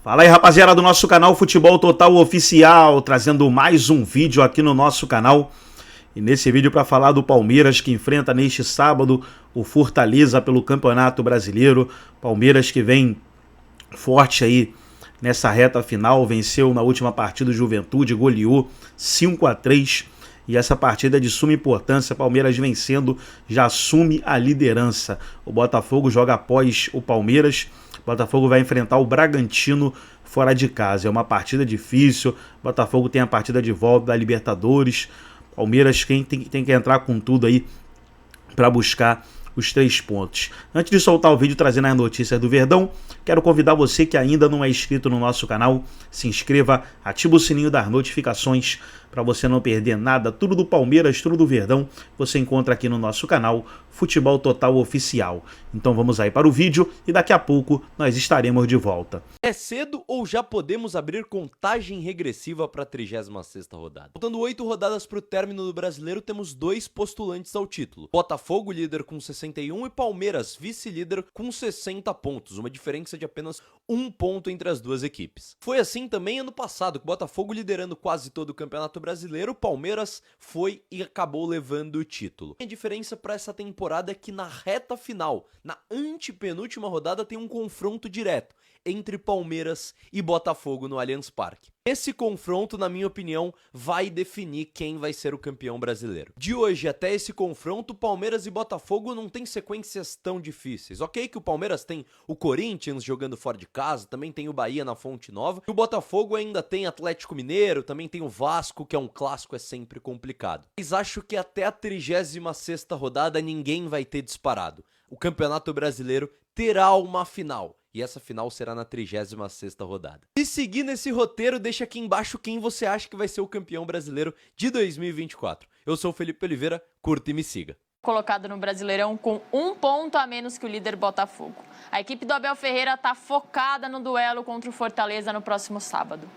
Fala aí, rapaziada do nosso canal Futebol Total Oficial, trazendo mais um vídeo aqui no nosso canal. E nesse vídeo para falar do Palmeiras, que enfrenta neste sábado o Fortaleza pelo Campeonato Brasileiro. Palmeiras que vem forte aí nessa reta final, venceu na última partida o Juventude, goleou 5-3. E essa partida é de suma importância. Palmeiras vencendo já assume a liderança. O Botafogo joga após o Palmeiras. O Botafogo vai enfrentar o Bragantino fora de casa. É uma partida difícil. O Botafogo tem a partida de volta da Libertadores. Palmeiras tem que entrar com tudo aí para buscar os 3 pontos. Antes de soltar o vídeo trazendo as notícias do Verdão, quero convidar você que ainda não é inscrito no nosso canal, se inscreva, ativa o sininho das notificações para você não perder nada. Tudo do Palmeiras, tudo do Verdão, você encontra aqui no nosso canal Futebol Total Oficial. Então vamos aí para o vídeo e daqui a pouco nós estaremos de volta. É cedo ou já podemos abrir contagem regressiva para a 36ª rodada? Faltando 8 rodadas para o término do Brasileiro, temos 2 postulantes ao título. Botafogo, líder com 61, e Palmeiras, vice-líder com 60 pontos, uma diferença de apenas 1 ponto entre as duas equipes. Foi assim também ano passado, com o Botafogo liderando quase todo o Campeonato Brasileiro, o Palmeiras foi e acabou levando o título. A diferença para essa temporada é que na reta final, na antepenúltima rodada, tem um confronto direto entre Palmeiras e Botafogo no Allianz Parque. Esse confronto, na minha opinião, vai definir quem vai ser o campeão brasileiro. De hoje até esse confronto, Palmeiras e Botafogo não tem sequências tão difíceis. Ok que o Palmeiras tem o Corinthians jogando fora de casa, também tem o Bahia na Fonte Nova, e o Botafogo ainda tem Atlético Mineiro, também tem o Vasco, que é um clássico, é sempre complicado. Mas acho que até a 36ª rodada ninguém vai ter disparado. O Campeonato Brasileiro terá uma final. E essa final será na 36ª rodada. Se seguir nesse roteiro, deixa aqui embaixo quem você acha que vai ser o campeão brasileiro de 2024. Eu sou o Felipe Oliveira, curta e me siga. Colocado no Brasileirão com 1 ponto a menos que o líder Botafogo. A equipe do Abel Ferreira está focada no duelo contra o Fortaleza no próximo sábado.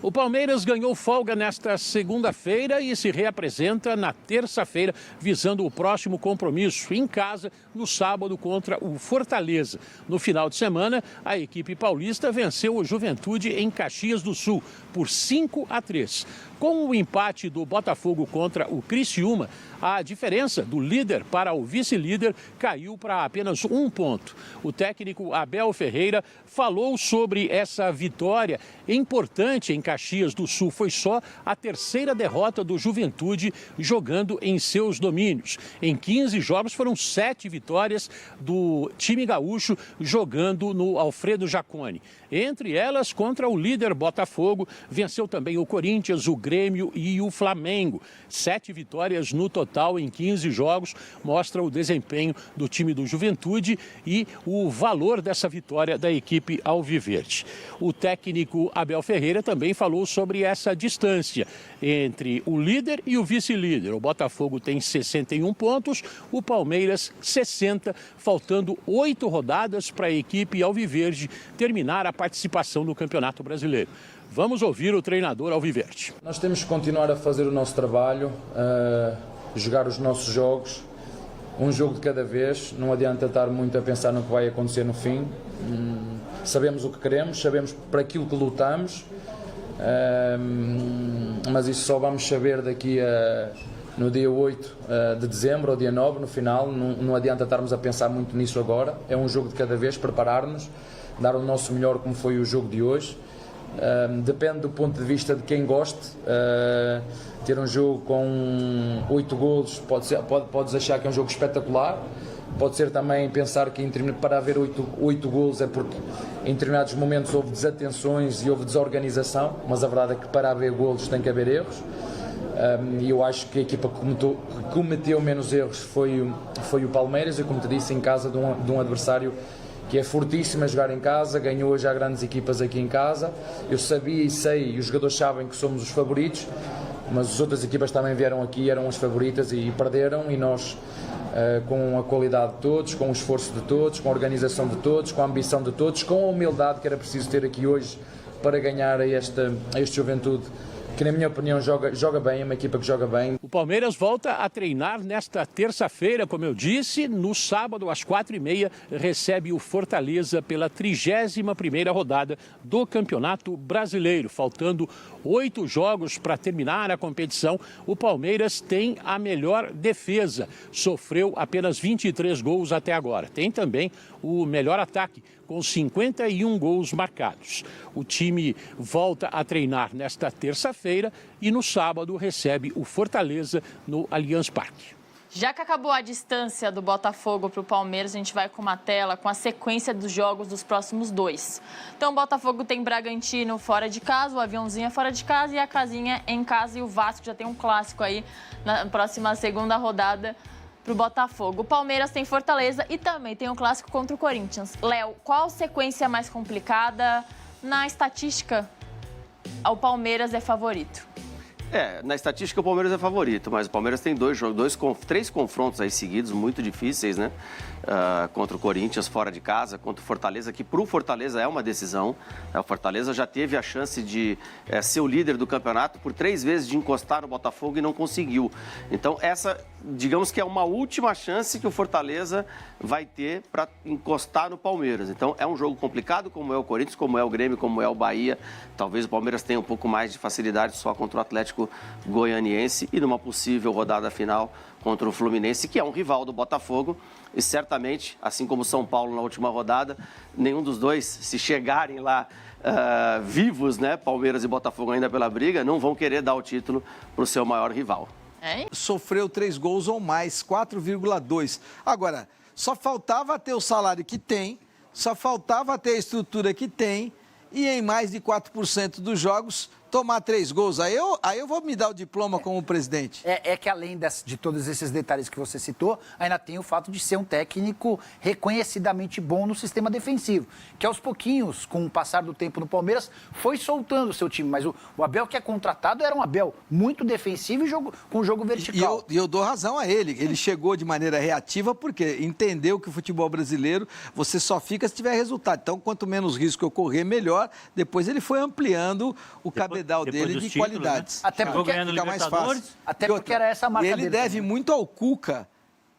O Palmeiras ganhou folga nesta segunda-feira e se reapresenta na terça-feira, visando o próximo compromisso em casa, no sábado, contra o Fortaleza. No final de semana, a equipe paulista venceu o Juventude em Caxias do Sul por 5-3. Com o empate do Botafogo contra o Criciúma, a diferença do líder para o vice-líder caiu para apenas 1 ponto. O técnico Abel Ferreira falou sobre essa vitória importante em Caxias do Sul. Foi só a 3ª derrota do Juventude jogando em seus domínios. Em 15 jogos foram 7 vitórias do time gaúcho jogando no Alfredo Jaconi. Entre elas contra o líder Botafogo, venceu também o Corinthians, o Grêmio e o Flamengo. 7 vitórias no total em 15 jogos, mostra o desempenho do time do Juventude e o valor dessa vitória da equipe alviverde. O técnico Abel Ferreira também falou sobre essa distância entre o líder e o vice-líder. O Botafogo tem 61 pontos, o Palmeiras 60, faltando 8 rodadas para a equipe alviverde terminar a participação no Campeonato Brasileiro. Vamos ouvir o treinador alviverde. Nós temos que continuar a fazer o nosso trabalho, jogar os nossos jogos, um jogo de cada vez. Não adianta estar muito a pensar no que vai acontecer no fim. Sabemos o que queremos, sabemos para aquilo que lutamos, mas isso só vamos saber daqui no dia 8 de dezembro ou dia 9, no final. Não adianta estarmos a pensar muito nisso agora. É um jogo de cada vez, preparar-nos, dar o nosso melhor como foi o jogo de hoje. Depende do ponto de vista de quem goste. Ter um jogo com 8 golos podes achar que é um jogo espetacular. Pode ser também pensar que para haver 8 golos é porque em determinados momentos houve desatenções e houve desorganização, mas a verdade é que para haver golos tem que haver erros. E eu acho que a equipa que cometeu menos erros foi o Palmeiras, e como te disse, em casa de um adversário que é fortíssimo a jogar em casa, ganhou já grandes equipas aqui em casa. Eu sabia e sei, e os jogadores sabem que somos os favoritos, mas as outras equipas também vieram aqui, eram as favoritas e perderam, e nós, com a qualidade de todos, com o esforço de todos, com a organização de todos, com a ambição de todos, com a humildade que era preciso ter aqui hoje para ganhar a este Juventude, que na minha opinião joga bem, é uma equipa que joga bem. O Palmeiras volta a treinar nesta terça-feira, como eu disse. No sábado, às 4h30, recebe o Fortaleza pela 31ª rodada do Campeonato Brasileiro. Faltando 8 jogos para terminar a competição, o Palmeiras tem a melhor defesa. Sofreu apenas 23 gols até agora. Tem também o melhor ataque, com 51 gols marcados. O time volta a treinar nesta terça-feira e no sábado recebe o Fortaleza no Allianz Parque. Já que acabou a distância do Botafogo para o Palmeiras, a gente vai com uma tela com a sequência dos jogos dos próximos 2. Então, o Botafogo tem Bragantino fora de casa, o Aviãozinho é fora de casa e a Casinha em casa. E o Vasco já tem um clássico aí na próxima segunda rodada para o Botafogo. O Palmeiras tem Fortaleza e também tem um clássico contra o Corinthians. Léo, qual sequência mais complicada? Na estatística, o Palmeiras é favorito. Na estatística o Palmeiras é favorito, mas o Palmeiras tem 3 confrontos aí seguidos muito difíceis, né? Contra o Corinthians fora de casa, contra o Fortaleza, que para o Fortaleza é uma decisão. O Fortaleza já teve a chance de ser o líder do campeonato por 3 vezes de encostar no Botafogo e não conseguiu. Então essa, digamos que é uma última chance que o Fortaleza vai ter para encostar no Palmeiras. Então é um jogo complicado, como é o Corinthians, como é o Grêmio, como é o Bahia. Talvez o Palmeiras tenha um pouco mais de facilidade só contra o Atlético Goianiense e numa possível rodada final contra o Fluminense, que é um rival do Botafogo. E certamente, assim como o São Paulo na última rodada, nenhum dos dois, se chegarem lá vivos, né, Palmeiras e Botafogo ainda pela briga, não vão querer dar o título para o seu maior rival. Sofreu 3 gols ou mais, 4,2. Agora, só faltava ter o salário que tem, só faltava ter a estrutura que tem e em mais de 4% dos jogos tomar 3 gols. Aí eu vou me dar o diploma como presidente. É que além de todos esses detalhes que você citou, ainda tem o fato de ser um técnico reconhecidamente bom no sistema defensivo, que aos pouquinhos, com o passar do tempo no Palmeiras, foi soltando o seu time. Mas o Abel que é contratado era um Abel muito defensivo e com jogo vertical. E eu dou razão a ele. Ele chegou de maneira reativa porque entendeu que o futebol brasileiro você só fica se tiver resultado. Então, quanto menos risco eu correr, melhor. Depois ele foi ampliando o cabedal dele de qualidades. Até porque fica mais fácil. Até porque era essa a marca dele. Ele deve muito ao Cuca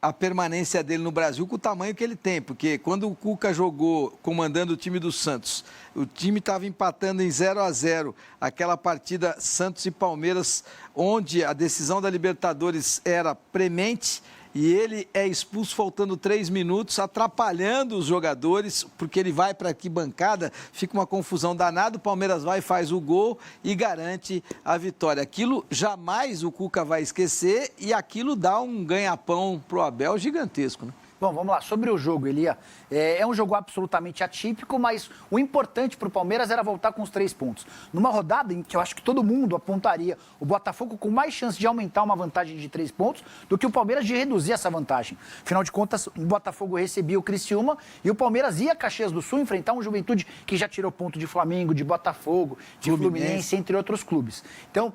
a permanência dele no Brasil com o tamanho que ele tem, porque quando o Cuca jogou comandando o time do Santos, o time estava empatando em 0-0, aquela partida Santos e Palmeiras, onde a decisão da Libertadores era premente, e ele é expulso faltando 3 minutos, atrapalhando os jogadores, porque ele vai para a arquibancada, fica uma confusão danada, o Palmeiras vai, faz o gol e garante a vitória. Aquilo jamais o Cuca vai esquecer e aquilo dá um ganha-pão para o Abel gigantesco, né? Bom, vamos lá. Sobre o jogo, Elia, é um jogo absolutamente atípico, mas o importante para o Palmeiras era voltar com os 3 pontos. Numa rodada em que eu acho que todo mundo apontaria o Botafogo com mais chance de aumentar uma vantagem de 3 pontos do que o Palmeiras de reduzir essa vantagem. Afinal de contas, o Botafogo recebia o Criciúma e o Palmeiras ia a Caxias do Sul enfrentar um Juventude que já tirou ponto de Flamengo, de Botafogo, de Fluminense, entre outros clubes. Então,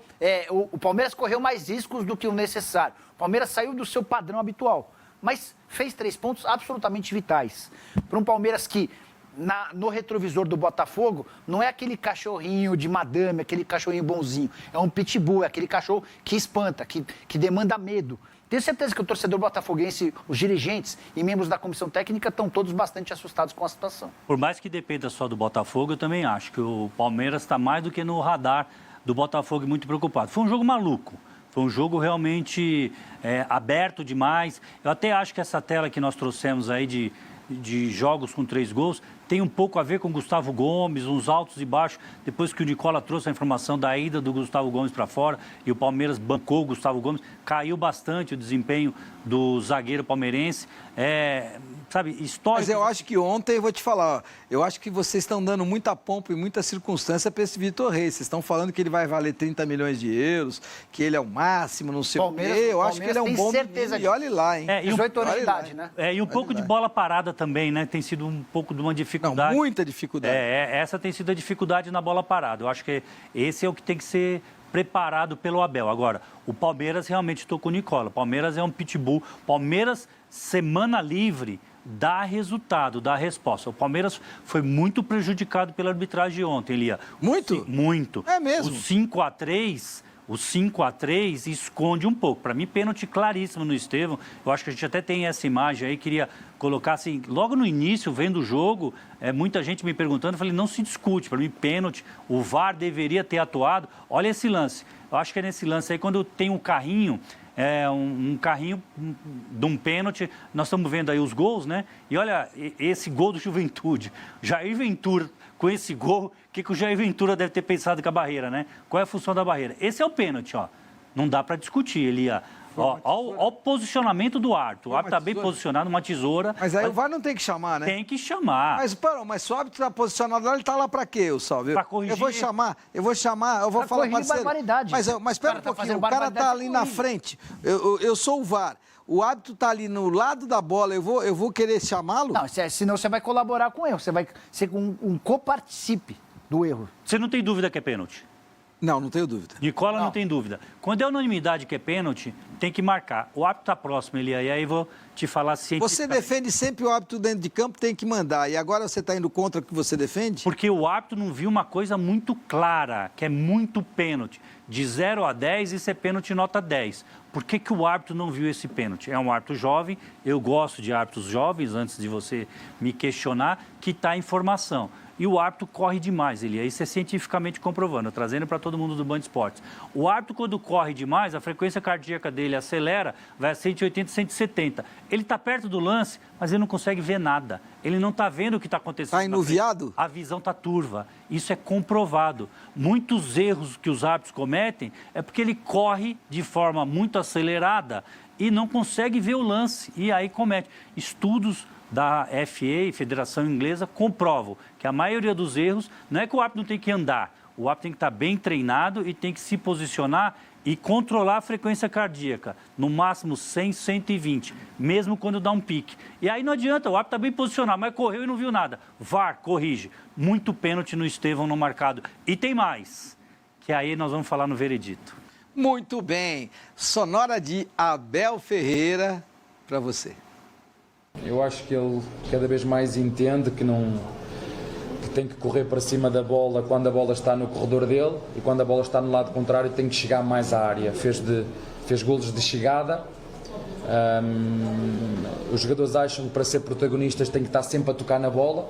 o Palmeiras correu mais riscos do que o necessário. O Palmeiras saiu do seu padrão habitual, mas fez 3 pontos absolutamente vitais. Para um Palmeiras que, no retrovisor do Botafogo, não é aquele cachorrinho de madame, aquele cachorrinho bonzinho. É um pitbull, é aquele cachorro que espanta, que demanda medo. Tenho certeza que o torcedor botafoguense, os dirigentes e membros da comissão técnica estão todos bastante assustados com a situação. Por mais que dependa só do Botafogo, eu também acho que o Palmeiras está mais do que no radar do Botafogo e muito preocupado. Foi um jogo maluco. Foi um jogo realmente aberto demais. Eu até acho que essa tela que nós trouxemos aí de jogos com 3 gols tem um pouco a ver com o Gustavo Gomes, uns altos e baixos. Depois que o Nicola trouxe a informação da ida do Gustavo Gomes para fora e o Palmeiras bancou o Gustavo Gomes, caiu bastante o desempenho do zagueiro palmeirense. Sabe, histórico. Mas eu acho que ontem, eu vou te falar, eu acho que vocês estão dando muita pompa e muita circunstância para esse Vitor Reis. Vocês estão falando que ele vai valer 30 milhões de euros, que ele é o máximo, não sei o quê. Eu acho que ele é um bom menino e olhe lá, hein? 18 anos de idade, né? E um pouco de bola parada também, né? Tem sido um pouco de uma dificuldade. Não, muita dificuldade. Essa tem sido a dificuldade na bola parada. Eu acho que esse é o que tem que ser preparado pelo Abel. Agora, o Palmeiras realmente estou com o Nicola. O Palmeiras é um pitbull. Palmeiras, semana livre, dá resultado, dá resposta. O Palmeiras foi muito prejudicado pela arbitragem ontem, Lia. Muito? Muito. É mesmo? O 5-3 esconde um pouco. Para mim, pênalti claríssimo no Estevão. Eu acho que a gente até tem essa imagem aí, queria colocar assim, logo no início, vendo o jogo, muita gente me perguntando, eu falei, não se discute, para mim, pênalti, o VAR deveria ter atuado. Olha esse lance. Eu acho que é nesse lance aí, quando tem um carrinho, um carrinho de um pênalti, nós estamos vendo aí os gols, né? E olha, esse gol do Juventude, Jair Ventura, com esse gol, o que o Jair Ventura deve ter pensado com a barreira, né? Qual é a função da barreira? Esse é o pênalti, ó. Não dá para discutir, ele ia... Ó o posicionamento do árbitro. O árbitro está bem posicionado, uma tesoura. Mas aí o VAR não tem que chamar, né? Tem que chamar. Mas se o árbitro está posicionado lá, ele está lá para quê, o Salve? Para corrigir. Eu vou pra falar, parceiro. barbaridade. Mas espera um pouquinho, o cara está ali na frente. Eu sou o VAR. O árbitro está ali no lado da bola, eu vou querer chamá-lo? Não, senão você vai colaborar com o erro. Você vai ser um coparticipe do erro. Você não tem dúvida que é pênalti? Não tenho dúvida. Nicola não tem dúvida. Quando é unanimidade que é pênalti, tem que marcar. O árbitro está próximo, Elia, e aí vou te falar cientificamente. Você defende sempre o árbitro dentro de campo, tem que mandar. E agora você está indo contra o que você defende? Porque o árbitro não viu uma coisa muito clara, que é muito pênalti. De 0 a 10, isso é pênalti nota 10. Por que o árbitro não viu esse pênalti? É um árbitro jovem, eu gosto de árbitros jovens, antes de você me questionar, que está em formação. E o árbitro corre demais, Elia. Isso é cientificamente comprovando, trazendo para todo mundo do Band Esportes. O árbitro, quando corre demais, a frequência cardíaca dele acelera, vai a 180, 170. Ele está perto do lance, mas ele não consegue ver nada. Ele não está vendo o que está acontecendo. Está enuviado? A visão está turva. Isso é comprovado. Muitos erros que os árbitros cometem é porque ele corre de forma muito acelerada e não consegue ver o lance. E aí comete. Estudos da FA, Federação Inglesa, comprovam que a maioria dos erros não é que o árbitro não tem que andar, o árbitro tem que estar bem treinado e tem que se posicionar e controlar a frequência cardíaca, no máximo 100, 120, mesmo quando dá um pique. E aí não adianta, o árbitro está bem posicionado, mas correu e não viu nada. VAR, corrige. Muito pênalti no Estevão no marcado. E tem mais, que aí nós vamos falar no veredito. Muito bem. Sonora de Abel Ferreira para você. Eu acho que ele cada vez mais entende que tem que correr para cima da bola quando a bola está no corredor dele e quando a bola está no lado contrário tem que chegar mais à área. Fez golos de chegada. Os jogadores acham que para ser protagonistas têm que estar sempre a tocar na bola.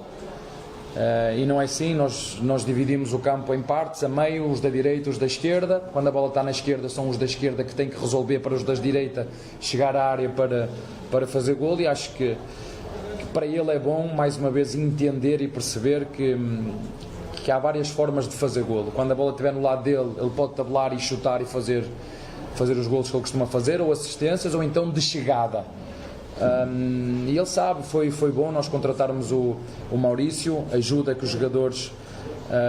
E não é assim, nós dividimos o campo em partes, a meio, os da direita, os da esquerda. Quando a bola está na esquerda, são os da esquerda que têm que resolver para os da direita chegar à área para fazer golo. E acho que para ele é bom, mais uma vez, entender e perceber que há várias formas de fazer golo. Quando a bola estiver no lado dele, ele pode tabelar e chutar e fazer os golos que ele costuma fazer, ou assistências, ou então de chegada. E ele sabe, foi bom nós contratarmos o Maurício, ajuda que os jogadores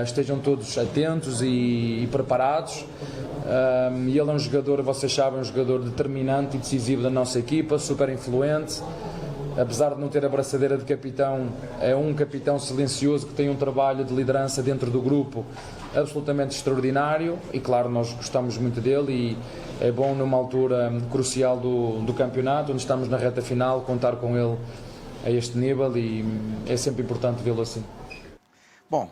estejam todos atentos e preparados. E ele é um jogador, vocês sabem, um jogador determinante e decisivo da nossa equipa, super influente. Apesar de não ter a braçadeira de capitão, é um capitão silencioso que tem um trabalho de liderança dentro do grupo absolutamente extraordinário e claro, nós gostamos muito dele e é bom numa altura crucial do campeonato, onde estamos na reta final, contar com ele a este nível e é sempre importante vê-lo assim. Bom,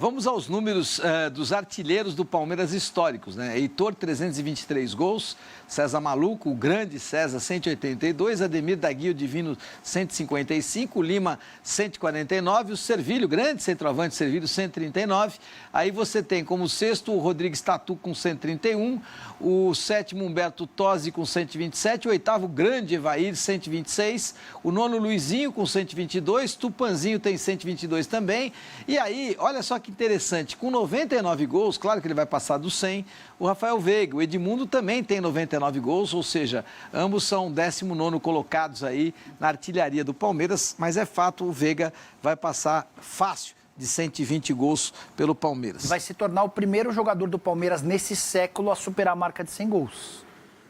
vamos aos números dos artilheiros do Palmeiras históricos, né? Heitor, 323 gols, César Maluco, o grande César, 182, Ademir da Guia, o Divino, 155, Lima, 149, o Servilho, grande centroavante, Servilho, 139. Aí você tem como sexto o Rodrigues Tatu com 131, o sétimo Humberto Tosi com 127, o oitavo grande Evair, 126, o nono Luizinho com 122, Tupanzinho tem 122 também. E aí, olha só que interessante, com 99 gols, claro que ele vai passar dos 100, o Rafael Veiga, o Edmundo também tem 99 gols, ou seja, ambos são 19º colocados aí na artilharia do Palmeiras, mas é fato, o Veiga vai passar fácil de 120 gols pelo Palmeiras. Vai se tornar o primeiro jogador do Palmeiras nesse século a superar a marca de 100 gols,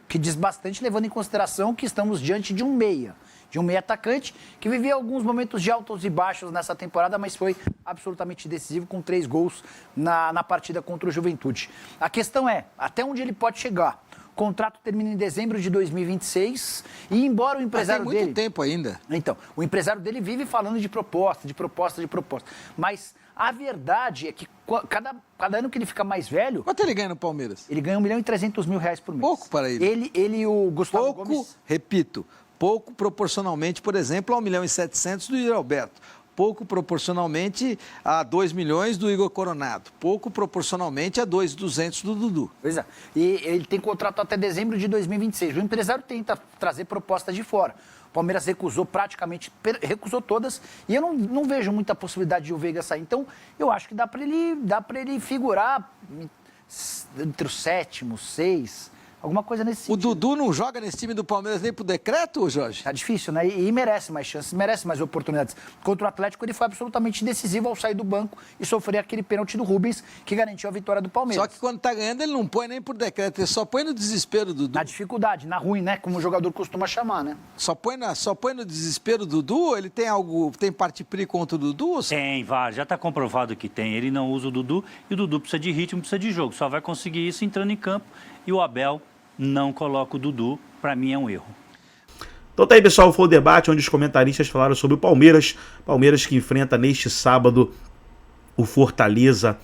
que diz bastante, levando em consideração que estamos diante de um meia atacante que vivia alguns momentos de altos e baixos nessa temporada, mas foi absolutamente decisivo com 3 gols na partida contra o Juventude. A questão é, até onde ele pode chegar? contrato termina em dezembro de 2026 e embora o empresário Mas tem dele... muito tempo ainda. Então, o empresário dele vive falando de proposta. Mas a verdade é que cada ano que ele fica mais velho... Quanto ele ganha no Palmeiras? Ele ganha R$1.300.000 por mês. Pouco para ele. Ele e o Gustavo Gomes... Repito, pouco proporcionalmente, por exemplo, a 1.700.000 do Yuri Alberto. Pouco proporcionalmente a 2 milhões do Igor Coronado. Pouco proporcionalmente a 2.200 do Dudu. Pois é. E ele tem contrato até dezembro de 2026. O empresário tenta trazer propostas de fora. O Palmeiras recusou todas. E eu não vejo muita possibilidade de o Veiga sair. Então, eu acho que dá para ele figurar entre o sétimo, 6... Alguma coisa nesse sentido. O Dudu não joga nesse time do Palmeiras nem por decreto, Jorge? Tá difícil, né? E merece mais chances, merece mais oportunidades. Contra o Atlético, ele foi absolutamente decisivo ao sair do banco e sofrer aquele pênalti do Rubens que garantiu a vitória do Palmeiras. Só que quando tá ganhando, ele não põe nem por decreto, ele só põe no desespero do Dudu. Na dificuldade, na ruim, né? Como o jogador costuma chamar, né? Só põe no desespero do Dudu? Ele tem parte-pri contra o Dudu? Tem, já está comprovado que tem. Ele não usa o Dudu e o Dudu precisa de ritmo, precisa de jogo. Só vai conseguir isso entrando em campo e o Abel não coloca o Dudu. Para mim é um erro. Então tá aí, pessoal, foi o debate onde os comentaristas falaram sobre o Palmeiras. Palmeiras que enfrenta neste sábado o Fortaleza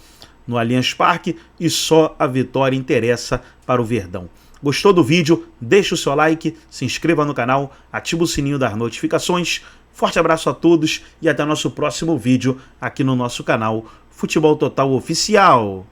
no Allianz Parque e só a vitória interessa para o Verdão. Gostou do vídeo? Deixa o seu like, se inscreva no canal, ativa o sininho das notificações. Forte abraço a todos e até nosso próximo vídeo aqui no nosso canal Futebol Total Oficial.